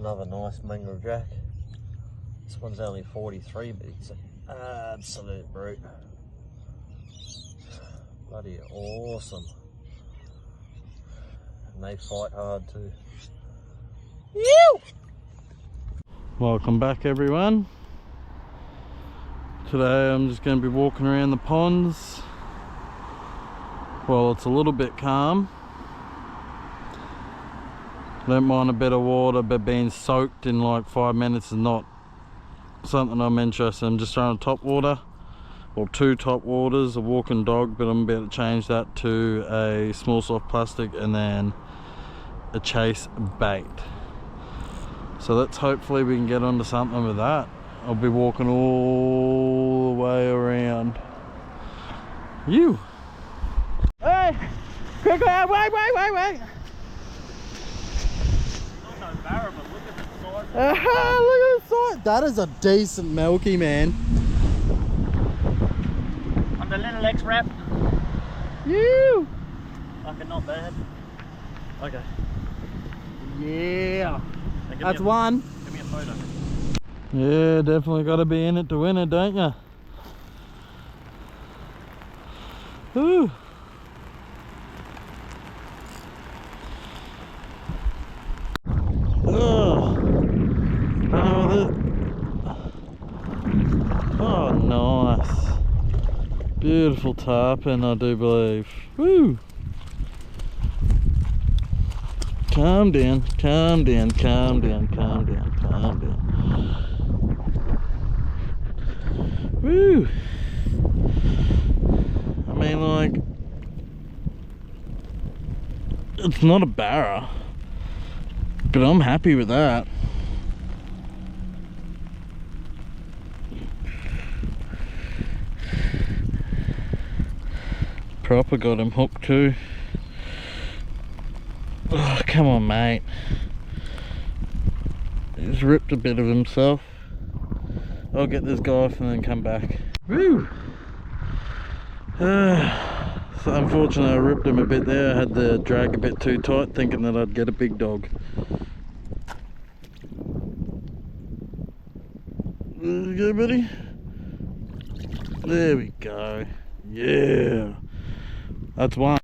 another nice mongrel jack. This one's only 43, but it's an absolute brute. Bloody awesome. And they fight hard too. Ew! Welcome back, everyone. Today I'm just going to be walking around the ponds. Well, it's a little bit calm. Don't mind a bit of water, but being soaked in like 5 minutes is not something I'm interested in. I'm just trying to top water, or 2 top waters, a walking dog, but I'm about to change that to a small soft plastic and then a chase bait. So let's hopefully we can get onto something with that. I'll be walking all the way around. You! Hey! Quickly! Wait! Look at the size. That is a decent milky, man. On the little X wrap. You. Fucking not bad. Okay. Yeah. That's one. Give me a photo. Yeah, definitely got to be in it to win it, don't you? Ooh. Oh, nice. Beautiful tarpon, I do believe. Woo! Calm down. Woo! I mean, like, it's not a barra, but I'm happy with that. Proper got him hooked too. Oh, come on, mate. He's ripped a bit of himself. I'll get this guy off and then come back. Woo! So unfortunately I ripped him a bit there. I had the drag a bit too tight, thinking that I'd get a big dog. There we go, buddy. There we go. Yeah. That's one.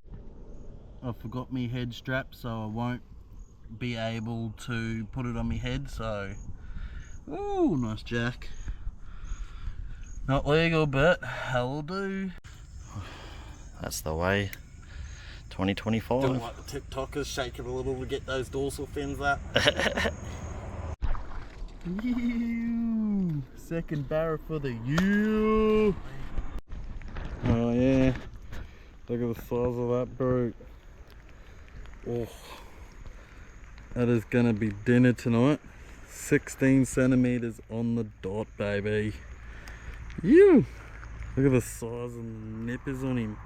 I forgot me head strap, so I won't be able to put it on my head, so... Ooh, nice jack. Not legal, but hell do. That's the way. 2025. Doing like the TikTokers, shaking a little to get those dorsal fins up. Second barra for the year. Oh yeah. Look at the size of that brute. Oh, that is gonna be dinner tonight. 16 centimeters on the dot, baby. You. Look at the size of the nippers on him.